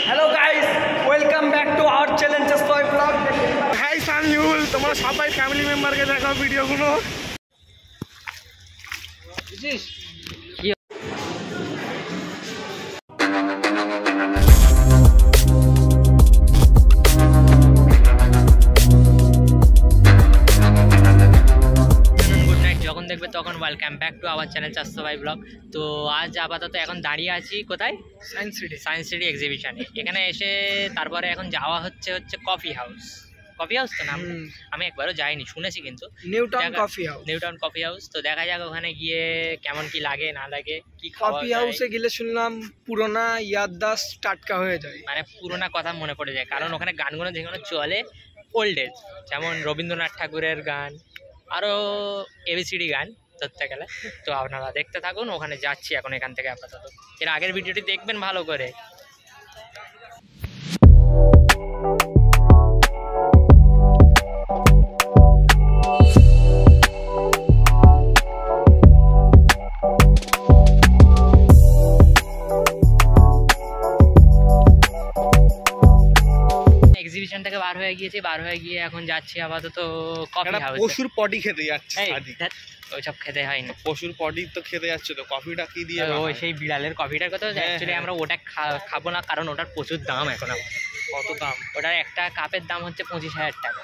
Hello guys, welcome back to our challenge story blog. Hi Samiul, তোমরা সবাই family মেম্বারকে দেখাও ভিডিওগুলো। বুঝিস যখন দেখবে তখন welcome back to our channel চারশো ভাই ব্লগ। তো আজ আপাতত এখন দাঁড়িয়ে আছি কোথায়? সায়েন্স সিটি এক্সিবিশনে। এখানে এসে তারপরে এখন যাওয়া হচ্ছে কফি হাউস তো নাম আমি একবারও যাইনি, শুনেছি কিন্তু নিউটাউন কফি হাউস। তো দেখা যাক ওখানে গিয়ে কেমন কি লাগে না লাগে। কি কফি হাউসে গেলে শুনলাম পুরোনা ইয়াদদাস্ত টাটকা হয়ে যায়, মানে পুরোনা কথা মনে পড়ে যায়, কারণ ওখানে গানগুলো যেগুলো চলে ওল্ড এজ, যেমন রবীন্দ্রনাথ ঠাকুরের গান, আরও এবিসিডি গান ধরতে গেলে। তো আপনারা দেখতে থাকুন, ওখানে যাচ্ছি এখন এখান থেকে আপাতত। এর আগের ভিডিওটি দেখবেন ভালো করে। এক্সিবিশন থেকে বার হয়ে গিয়ে এখন যাচ্ছি আপাতত কফি হাউস। পশুর পটি খেতে যাচ্ছে, ওইসব খেতে হয় না, পশুর পটি তো খেতে যাচ্ছে। তো কফিটা কি দিয়ে? ওই সেই বিড়ালের কফিটার কথা অ্যাকচুয়ালি আমরা ওটা খাবো না, কারণ ওটার প্রচুর দাম এখন। কত দাম? ওটার একটা কাপের দাম হচ্ছে 25,000 টাকা,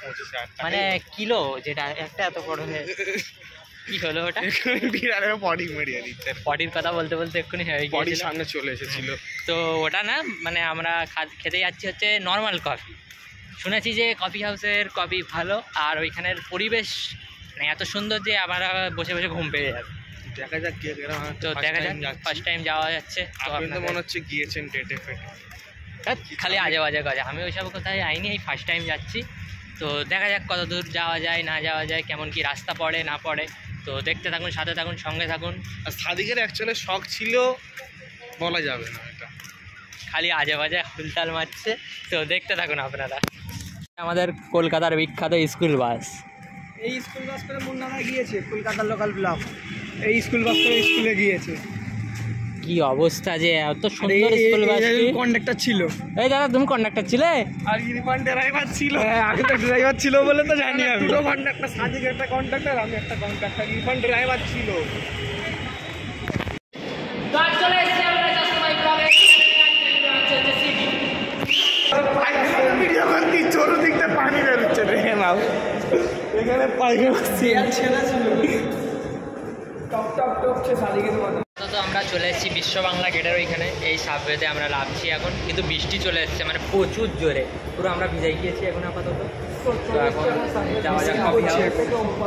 25,000 মানে কিলো, যেটা একটা এত বড় হয়ে কি হলো ওটা? বিড়ালের পটি মেরিয়ে দিচ্ছে। পটির কথা বলতে বলতে এক্ষুনি পটির সামনে চলে এসেছিল। তো ওটা না, মানে আমরা খেতে যাচ্ছি হচ্ছে নর্মাল কফি। শুনেছি যে কফি হাউসের কফি ভালো, আর ওইখানের পরিবেশ মানে এত সুন্দর যে আমরা বসে বসে ঘুম পেয়ে যাবে। দেখা যাক কি। তো দেখা যাক, ফার্স্ট টাইম যাওয়া যাচ্ছে। আপনি তো মনে হচ্ছে গিয়েছেন ডেটে ফেটে। খালি আজে বাজে কাজে, আমি ওইসব কোথায় যাইনি, এই ফার্স্ট টাইম যাচ্ছি। তো দেখা যাক কত দূর যাওয়া যায় না যাওয়া যায়, কেমন কি রাস্তা পড়ে না পড়ে। তো দেখতে থাকুন, সাথে থাকুন, সঙ্গে থাকুন। আর সাদিকের অ্যাকচুয়ালি শখ ছিল, বলা যাবে না, এটা খালি আজে বাজে হুলতাল মারছে। তো দেখতে থাকুন আপনারা। আমাদের কলকাতার বিখ্যাত স্কুল বাস। এই স্কুল বাস করে মুন্নারা গিয়েছে কলকাতার লোকাল ব্লক। এই স্কুল বাস করে স্কুলে গিয়েছে। কি অবস্থা যে এত সুন্দর স্কুল বাস। কন্ডাক্টর ছিল। এই দাদা, তুমি কন্ডাক্টর ছিলে? আর ইরফান ড্রাইভার ছিল। আগে তো ড্রাইভার ছিল বলে তো জানি আমি। দুটো কন্ডাক্টর, সাদিক একটা কন্ডাক্টর, আমি একটা কন্ডাক্টর, ইরফান ড্রাইভার ছিল। চতুর্দিকটা পানি বেরোচ্ছে, দেখে নাও। এখানে পায়খানা ছেলে ছিল, টপ টপ টপছে সাদিকের মতো। তো আমরা চলে এসেছি বিশ্ব বাংলা গেটের ওইখানে। এই সাবওয়েতে আমরা নামছি এখন, কিন্তু বৃষ্টি চলে এসেছে, মানে প্রচুর জোরে, পুরো আমরা ভিজে গিয়েছি এখন আপাতত। তো এখন যাওয়া যাক কফি হাউস।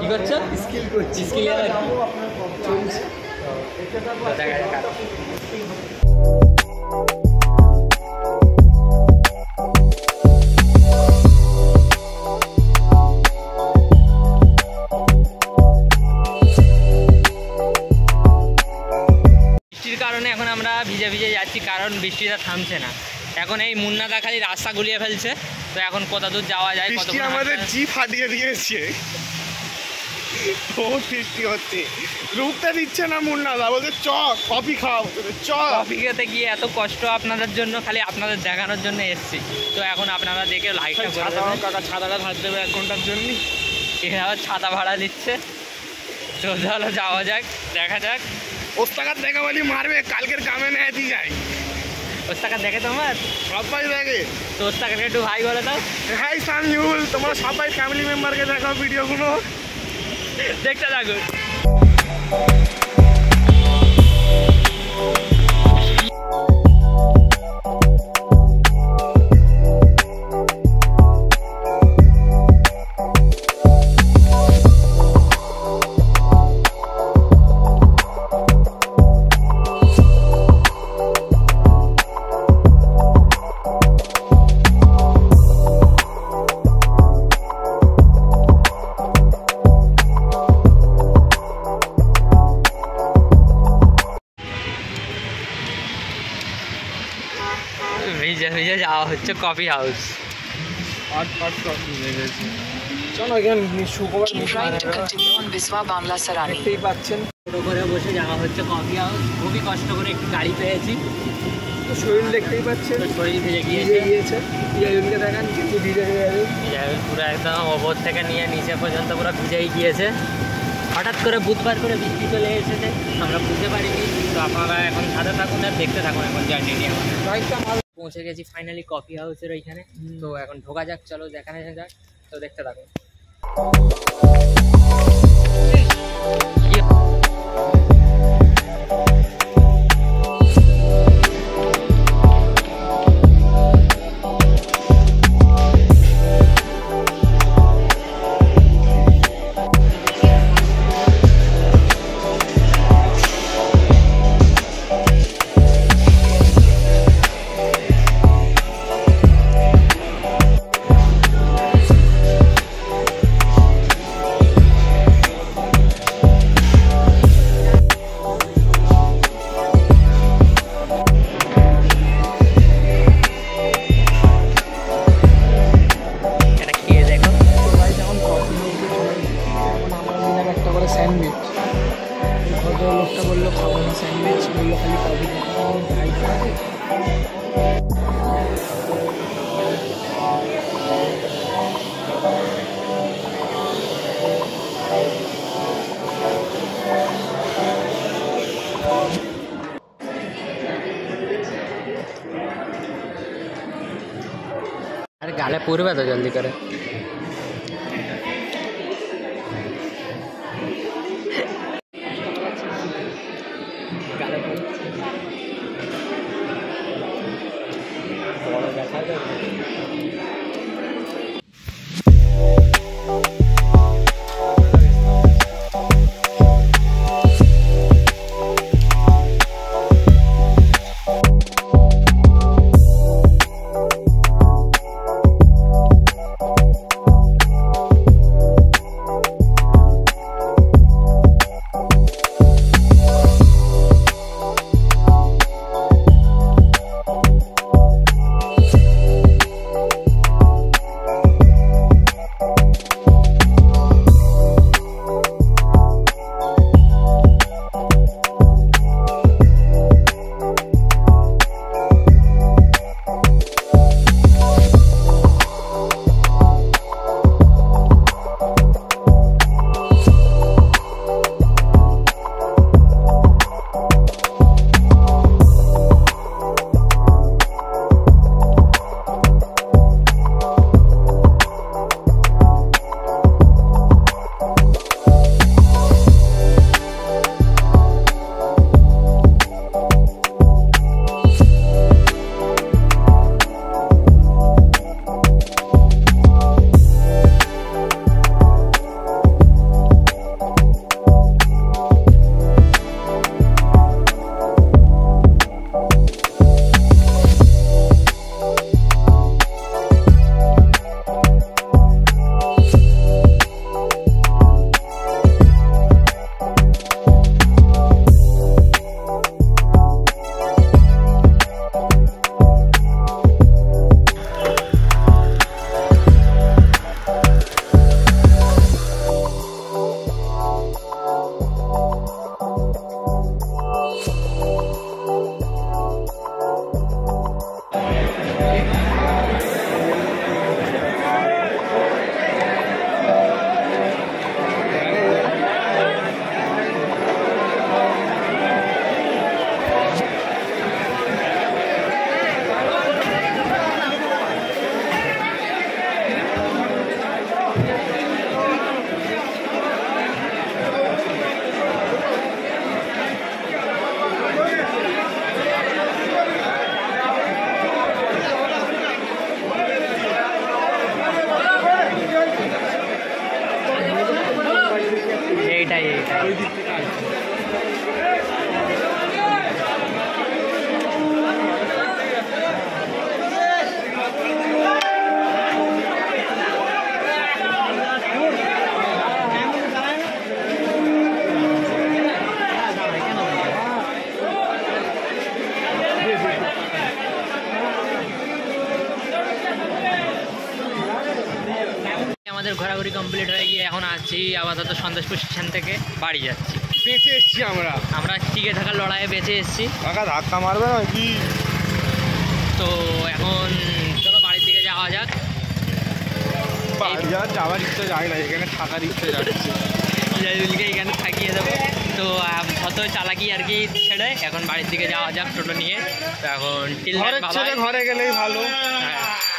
কি করছো? স্কিল করছি, স্কিলের আর কি চলছে। তো দেখা যাক। কারণে এখন আমরা ভিজে ভিজে যাচ্ছি, কারণ বৃষ্টিটা থামছে না। এখন এই মুন্নাদা খালি রাস্তা গুলিয়ে ফেলছে। তো এখন কত দূর যাওয়া যায়, কত আমাদের জিপ ফাটিয়ে দিয়েছে। ও বৃষ্টি হচ্ছে, রূপটা দিচ্ছে না মুন্নাদা, বলছে চ কফি খাও, চ কফি খেতে গিয়ে এত কষ্ট আপনাদের জন্য, খালি আপনাদের দেখানোর জন্য এসছি। তো এখন আপনারা দেখে লাইটটা করে দেবেন। কাকা ছাতাটা ধার দেবে 1 ঘন্টার জন্য। এরা ছাতা ভাড়া দিচ্ছে। তো চলো যাওয়া যাক, দেখা যাক। ওস্তাকার দেখা বলি মারবে, কালকের কামে নেয় দিয়ে যায়। ওস্তাকার দেখে তোমার? সবাই দেখে। তো ওস্তাকারকে একটু ভাই বলে দাও। হাই সামিউল, তোমরা সবাই ফ্যামিলি মেম্বারকে দেখাও ভিডিওগুলো। দেখতে থাকুন। ভিজে যাওয়া হচ্ছে কফি হাউস। চলো এখানে শুক্রবার দেখতেই পাচ্ছেন, করে বসে যাওয়া হচ্ছে কফি হাউস। খুবই কষ্ট করে একটু গাড়ি পেয়েছি। তো তো শরীর দেখতেই পাচ্ছেন, শরীর ভিজে ভিজে গিয়েছে। গিয়েছে। ইয়াজুনকে দেখান কিন্তু ভিজে হয়ে যাবে। পুরো একদম ওপর থেকে নিয়ে নিচে পর্যন্ত পুরো ভিজেই গিয়েছে। হঠাৎ করে বুধবার করে বৃষ্টি চলে এসেছে, আমরা বুঝতে পারিনি। তো আপনারা এখন সাথে থাকুন আর দেখতে থাকুন এখন জার্নিটি আমাদের। বাইকটা ভালো। পৌঁছে গেছি ফাইনালি কফি হাউসের ওইখানে। তো এখন ঢোকা যাক, চলো দেখানো যাক, তো দেখতে থাকুন। স্যান্ডউইচ, ভদ্রলোকটা বললো খাবো না স্যান্ডউইচ, বললো খালি কফি খাবে। अरे गाले पूर्व तो जल्दी करे। আমাদের ঘোরাঘুরি কমপ্লিট হয়ে গিয়ে এখন আছি আপাতত সন্দেশপুর স্টেশন থেকে বাড়ি যাচ্ছি। বেঁচে এসছি আমরা টিকে থাকার লড়াইয়ে বেঁচে এসেছি। কাকা ধাক্কা মারবে না কি? তো এখন চলো বাড়ির দিকে যাওয়া যাক। বাড়ি যাওয়ার ইচ্ছে যায় না, এখানে থাকার ইচ্ছে যাচ্ছে। জাইদুলকে এখানে থাকিয়ে দেবো। তো যত চালাকি আর কি ছেড়ে এখন বাড়ির দিকে যাওয়া যাক টোটো নিয়ে। তো এখন টিল দেন বাবাই, ঘরে গেলেই ভালো।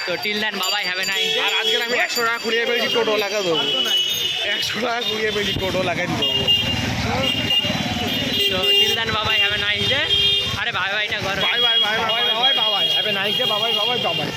তো টিল দেন বাবাই হ্যাভ এ নাইস ডে। আর আজকে আমি 100 টাকা কুড়িয়ে পেয়েছি, টোটো লাগা দেবো। 100 টাকা কুড়িয়ে পেয়েছি, টোটো লাগাই দেবো। তো টিল দেন বাবাই হ্যাভ এ নাইস ডে। আরে ভাই ভাইটা ঘর bye bye bye bye bye bye, have a nice day, বাবাই বাবাই বাবাই।